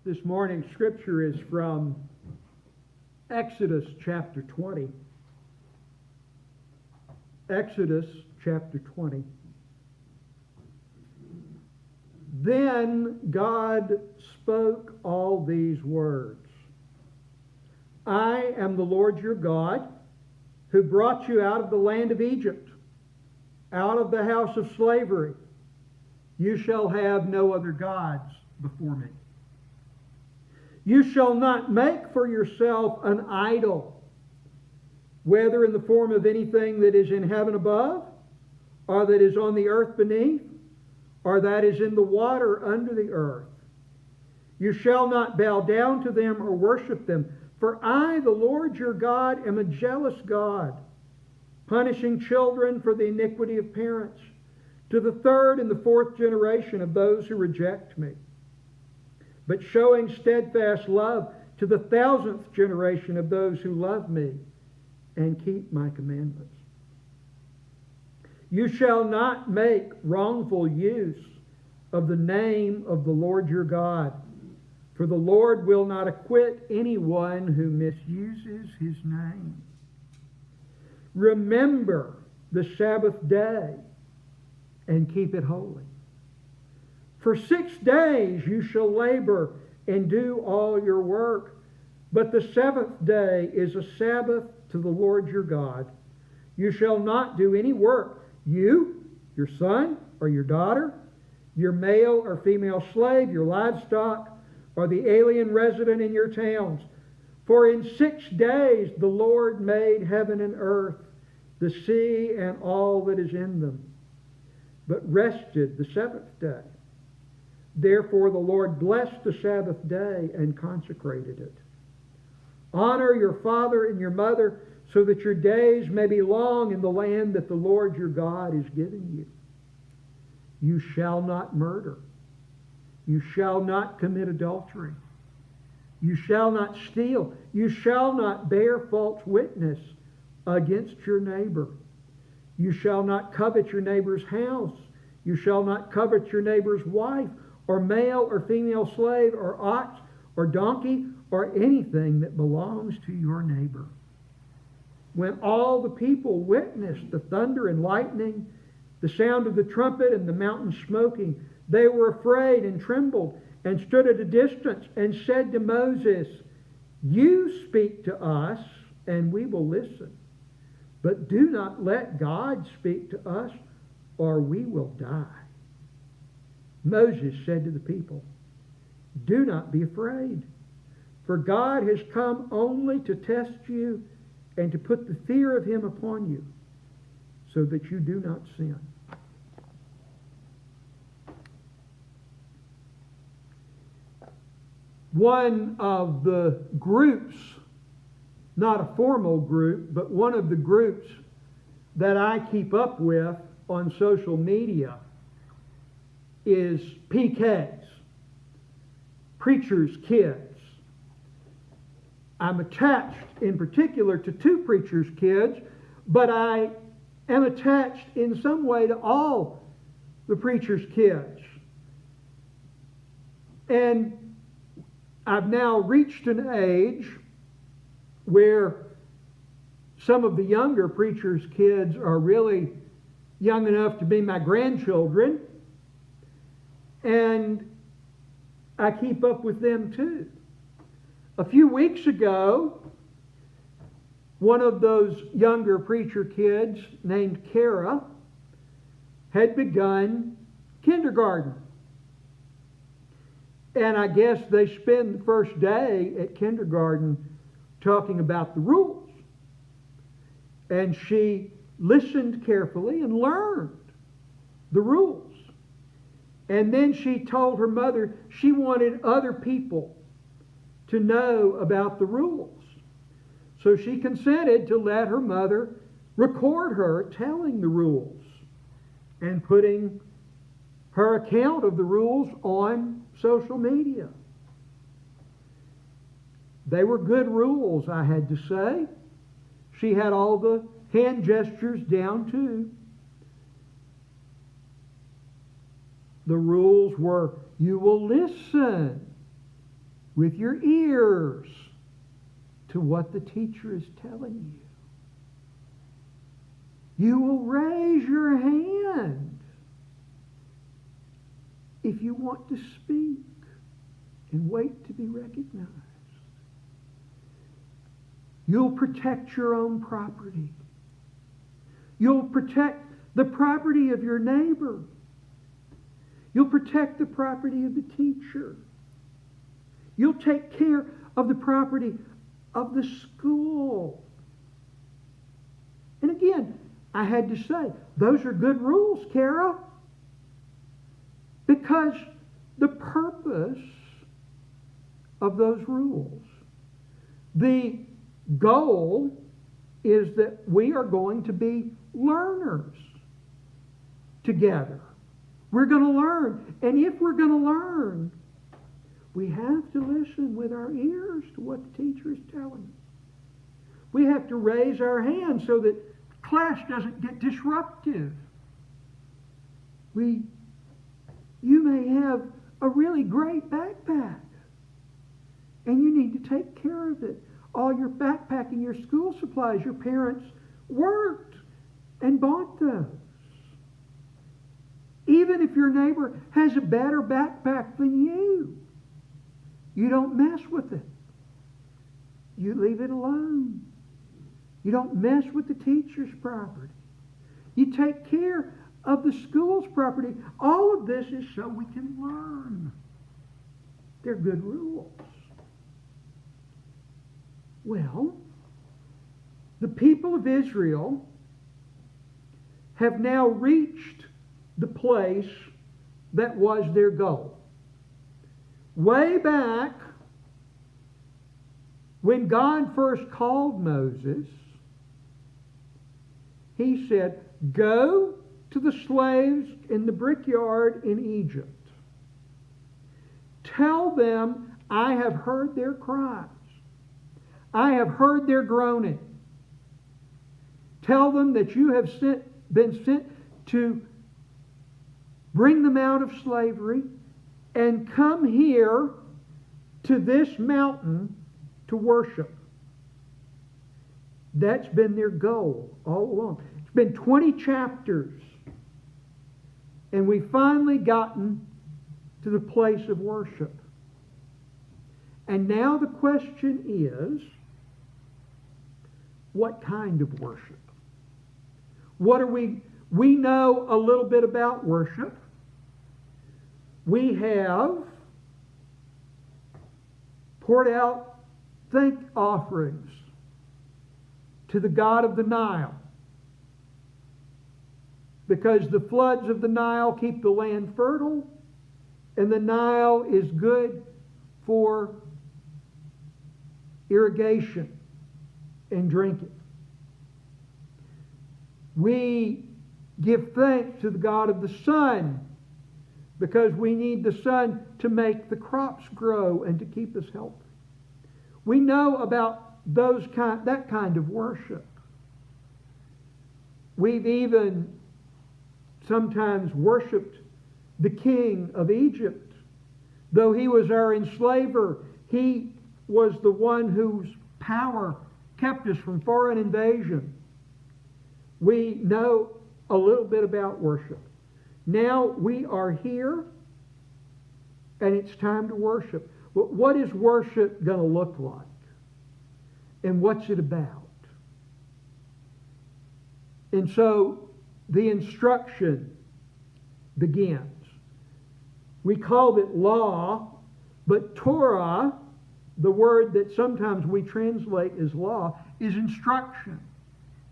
This morning's scripture is from Exodus chapter 20. Exodus chapter 20. Then God spoke all these words. I am the Lord your God, who brought you out of the land of Egypt, out of the house of slavery. You shall have no other gods before me. You shall not make for yourself an idol, whether in the form of anything that is in heaven above, or that is on the earth beneath, or that is in the water under the earth. You shall not bow down to them or worship them, for I, the Lord your God, am a jealous God, punishing children for the iniquity of parents, to the third and the fourth generation of those who reject me, but showing steadfast love to the 1,000th generation of those who love me and keep my commandments. You shall not make wrongful use of the name of the Lord your God, for the Lord will not acquit anyone who misuses his name. Remember the Sabbath day and keep it holy. For 6 days you shall labor and do all your work, but the seventh day is a Sabbath to the Lord your God. You shall not do any work, you, your son or your daughter, your male or female slave, your livestock, or the alien resident in your towns. For in 6 days the Lord made heaven and earth, the sea and all that is in them, but rested the seventh day. Therefore the Lord blessed the Sabbath day and consecrated it. Honor your father and your mother, so that your days may be long in the land that the Lord your God is giving you. You shall not murder. You shall not commit adultery. You shall not steal. You shall not bear false witness against your neighbor. You shall not covet your neighbor's house. You shall not covet your neighbor's wife, or male or female slave, or ox, or donkey, or anything that belongs to your neighbor. When all the people witnessed the thunder and lightning, the sound of the trumpet and the mountain smoking, they were afraid and trembled and stood at a distance and said to Moses, You speak to us and we will listen, but do not let God speak to us or we will die. Moses said to the people, Do not be afraid, for God has come only to test you and to put the fear of him upon you, so that you do not sin. One of the groups, not a formal group, but one of the groups that I keep up with on social media is PKs, Preachers' Kids. I'm attached in particular to 2 preachers' kids, but I am attached in some way to all the preachers' kids. And I've now reached an age where some of the younger preachers' kids are really young enough to be my grandchildren, and I keep up with them too. A few weeks ago, one of those younger preacher kids named Kara had begun kindergarten. And I guess they spend the first day at kindergarten talking about the rules. And she listened carefully and learned the rules. And then she told her mother she wanted other people to know about the rules. So she consented to let her mother record her telling the rules and putting her account of the rules on social media. They were good rules, I had to say. She had all the hand gestures down too. The rules were, you will listen with your ears to what the teacher is telling you. You will raise your hand if you want to speak and wait to be recognized. You'll protect your own property. You'll protect the property of your neighbor. You'll protect the property of the teacher. You'll take care of the property of the school. And again, I had to say, those are good rules, Kara. Because the purpose of those rules, the goal is that we are going to be learners together. We're going to learn. And if we're going to learn, we have to listen with our ears to what the teacher is telling us. We have to raise our hands so that class doesn't get disruptive. You may have a really great backpack, and you need to take care of it. All your backpack and your school supplies, your parents worked and bought those. Even if your neighbor has a better backpack than you, you don't mess with it. You leave it alone. You don't mess with the teacher's property. You take care of the school's property. All of this is so we can learn. They're good rules. Well, the people of Israel have now reached the place that was their goal. Way back when God first called Moses, he said, "Go to the slaves in the brickyard in Egypt. Tell them I have heard their cries. I have heard their groaning. Tell them that you have been sent to bring them out of slavery and come here to this mountain to worship." That's been their goal all along. It's been 20 chapters. And we've finally gotten to the place of worship. And now the question is, what kind of worship? What are we know a little bit about worship. We have poured out thank offerings to the God of the Nile, because the floods of the Nile keep the land fertile, and the Nile is good for irrigation and drinking. We give thanks to the God of the sun, because we need the sun to make the crops grow and to keep us healthy. We know about that kind of worship. We've even sometimes worshipped the king of Egypt. Though he was our enslaver, he was the one whose power kept us from foreign invasion. We know a little bit about worship. Now we are here, and it's time to worship. But what is worship going to look like? And what's it about? And so the instruction begins. We called it law, but Torah, the word that sometimes we translate as law, is instruction.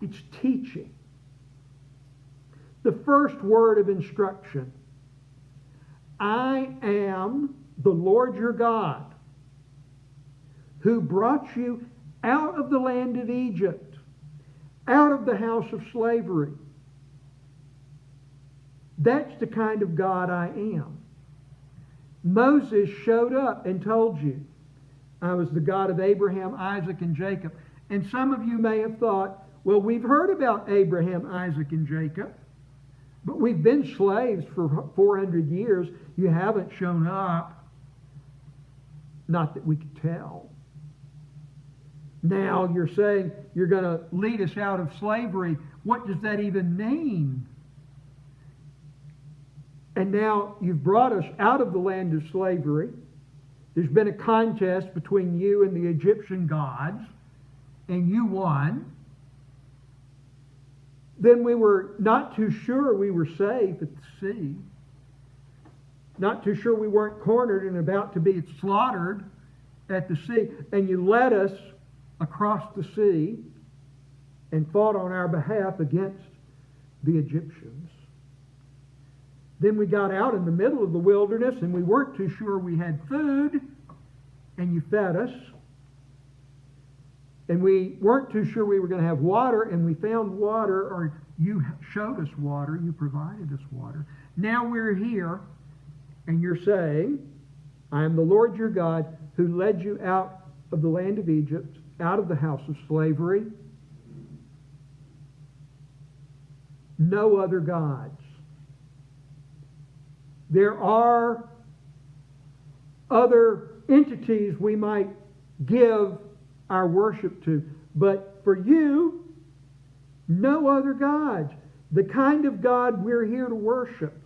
It's teaching. The first word of instruction: I am the Lord your God, who brought you out of the land of Egypt, out of the house of slavery. That's the kind of God I am. Moses showed up and told you, I was the God of Abraham, Isaac, and Jacob. And some of you may have thought, well, we've heard about Abraham, Isaac, and Jacob, but we've been slaves for 400 years. You haven't shown up. Not that we could tell. Now you're saying you're going to lead us out of slavery. What does that even mean? And now you've brought us out of the land of slavery. There's been a contest between you and the Egyptian gods, and you won. Then we were not too sure we were safe at the sea. Not too sure we weren't cornered and about to be slaughtered at the sea. And you led us across the sea and fought on our behalf against the Egyptians. Then we got out in the middle of the wilderness and we weren't too sure we had food, and you fed us. And we weren't too sure we were going to have water, and we found water, or you showed us water, you provided us water. Now we're here, and you're saying, I am the Lord your God who led you out of the land of Egypt, out of the house of slavery. No other gods. There are other entities we might give our worship to, but for you, no other gods. The kind of God we're here to worship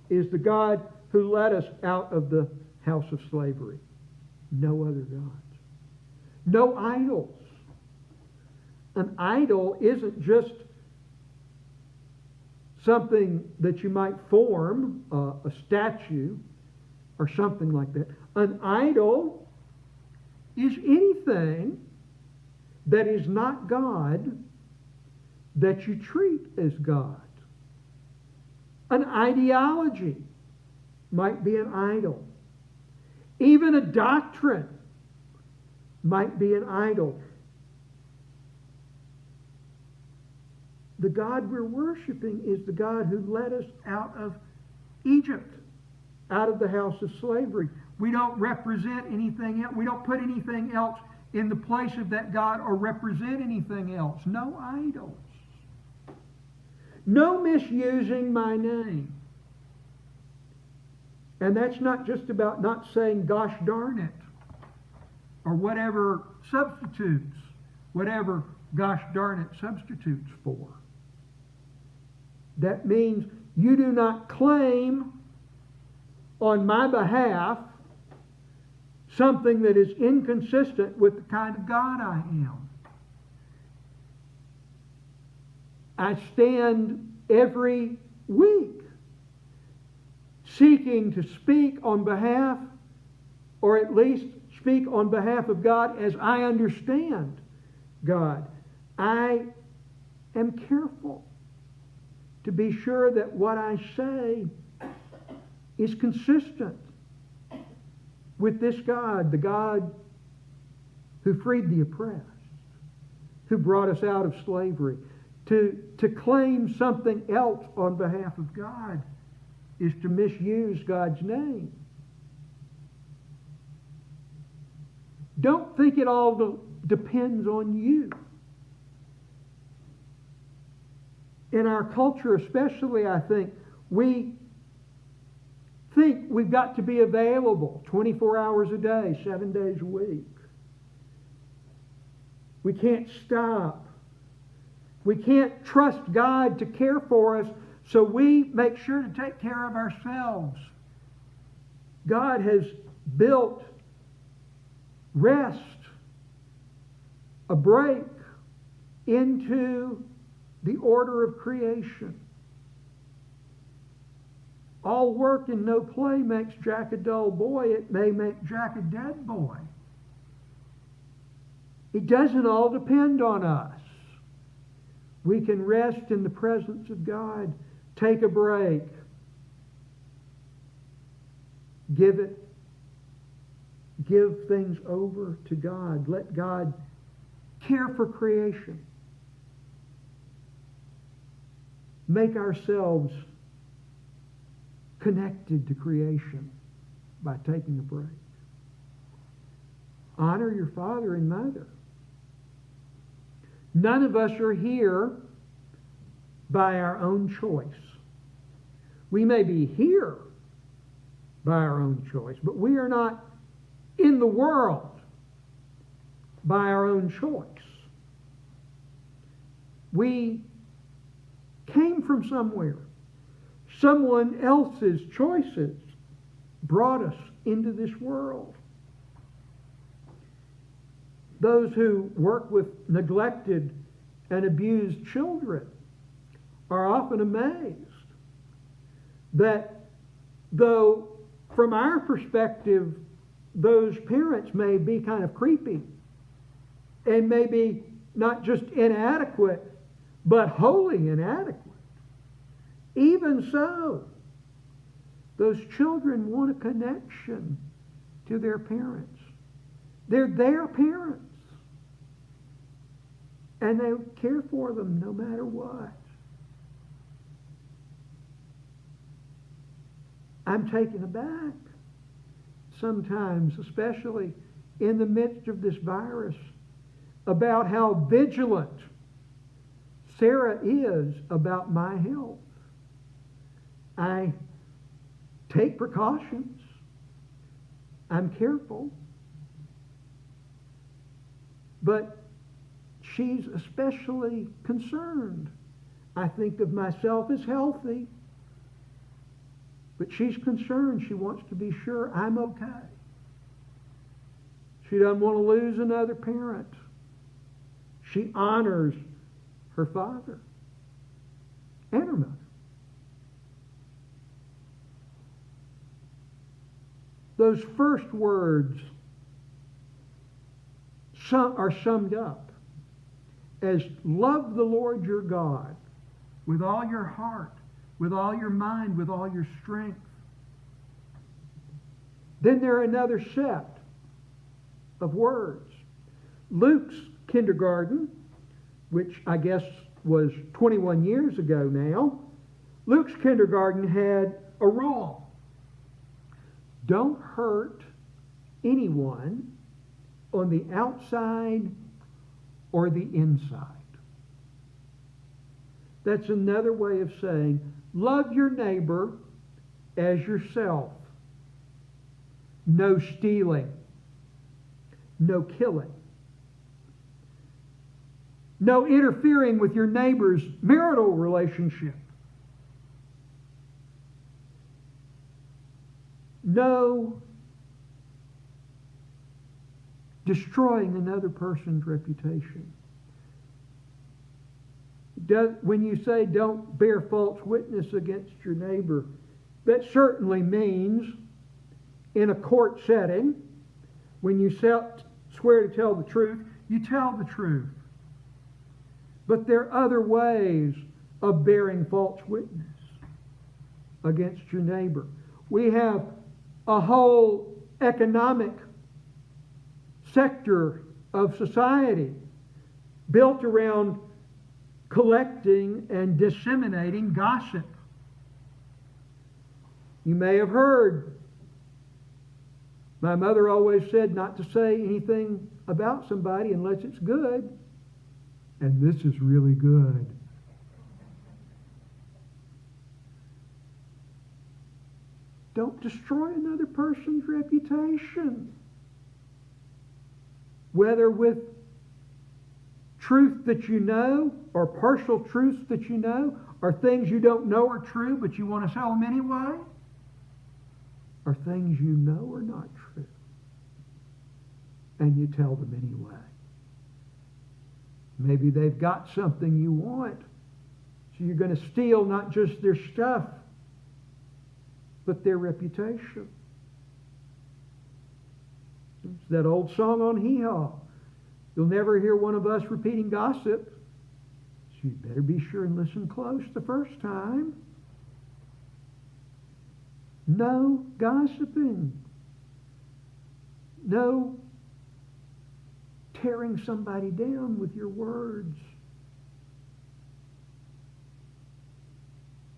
is the God who led us out of the house of slavery. No other gods. No idols. An idol isn't just something that you might form, a statue or something like that. An idol is anything that is not God that you treat as God. An ideology might be an idol. Even a doctrine might be an idol. The God we're worshiping is the God who led us out of Egypt, out of the house of slavery. We don't represent anything else. We don't put anything else in the place of that God or represent anything else. No idols. No misusing my name. And that's not just about not saying gosh darn it or whatever substitutes, whatever gosh darn it substitutes for. That means you do not claim on my behalf something that is inconsistent with the kind of God I am. I stand every week seeking to speak on behalf, or at least speak on behalf of God as I understand God. I am careful to be sure that what I say is consistent with this God, the God who freed the oppressed, who brought us out of slavery. To claim something else on behalf of God is to misuse God's name. Don't think it all depends on you. In our culture especially, I think, we think we've got to be available 24 hours a day, 7 days a week. We can't stop. We can't trust God to care for us, so we make sure to take care of ourselves. God has built rest, a break, into the order of creation. All work and no play makes Jack a dull boy. It may make Jack a dead boy. It doesn't all depend on us. We can rest in the presence of God. Take a break. Give things over to God. Let God care for creation. Make ourselves connected to creation by taking a break. Honor your father and mother. None of us are here by our own choice. We may be here by our own choice, but we are not in the world by our own choice. We came from somewhere. Someone else's choices brought us into this world. Those who work with neglected and abused children are often amazed that though from our perspective those parents may be kind of creepy and maybe not just inadequate but wholly inadequate, even so those children want a connection to their parents. They're their parents. And they care for them no matter what. I'm taken aback sometimes, especially in the midst of this virus, about how vigilant Sarah is about my health. I take precautions. I'm careful. But she's especially concerned. I think of myself as healthy, but she's concerned. She wants to be sure I'm okay. She doesn't want to lose another parent. She honors her father and her mother. Those first words are summed up as love the Lord your God with all your heart, with all your mind, with all your strength. Then there are another set of words. Luke's kindergarten, which I guess was 21 years ago now, Luke's kindergarten had a rule. Don't hurt anyone on the outside or the inside. That's another way of saying, love your neighbor as yourself. No stealing. No killing. No interfering with your neighbor's marital relationship. No destroying another person's reputation. When you say don't bear false witness against your neighbor, that certainly means in a court setting, when you swear to tell the truth, you tell the truth. But there are other ways of bearing false witness against your neighbor. We have a whole economic sector of society built around collecting and disseminating gossip. You may have heard, my mother always said not to say anything about somebody unless it's good. And this is really good. Don't destroy another person's reputation. Whether with truth that you know, or partial truths that you know, or things you don't know are true, but you want to tell them anyway, or things you know are not true, and you tell them anyway. Maybe they've got something you want, so you're going to steal not just their stuff, but their reputation. It's that old song on Hee Haw. You'll never hear one of us repeating gossip, so you better be sure and listen close the first time. No gossiping. No tearing somebody down with your words.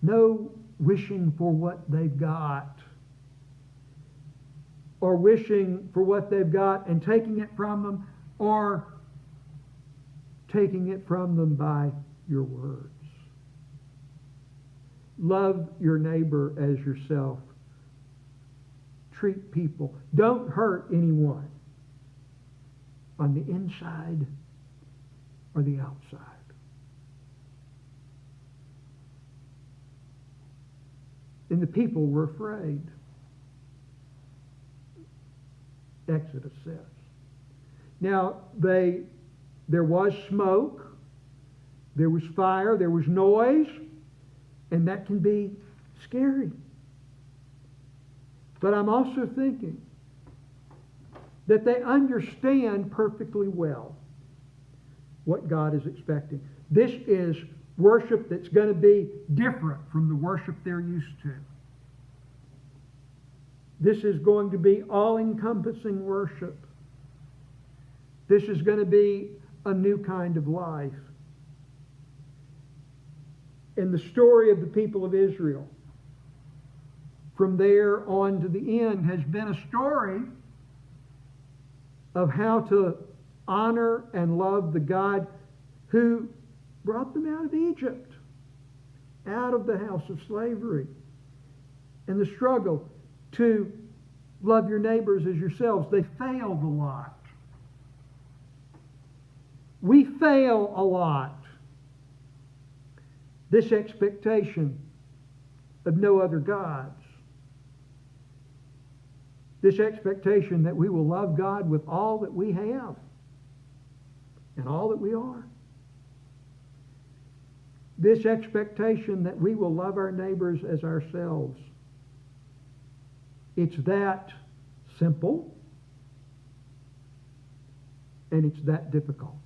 No wishing for what they've got, or wishing for what they've got and taking it from them, or taking it from them by your words. Love your neighbor as yourself. treat people. Don't hurt anyone on the inside or the outside. And the people were afraid. Exodus says. Now, there was smoke, there was fire, there was noise, and that can be scary. But I'm also thinking that they understand perfectly well what God is expecting. This is worship that's going to be different from the worship they're used to. This is going to be all-encompassing worship. This is going to be a new kind of life. And the story of the people of Israel, from there on to the end, has been a story of how to honor and love the God who brought them out of Egypt, out of the house of slavery, and the struggle to love your neighbors as yourselves. They failed a lot. We fail a lot. This expectation of no other gods. This expectation that we will love God with all that we have and all that we are. This expectation that we will love our neighbors as ourselves. It's that simple, and it's that difficult.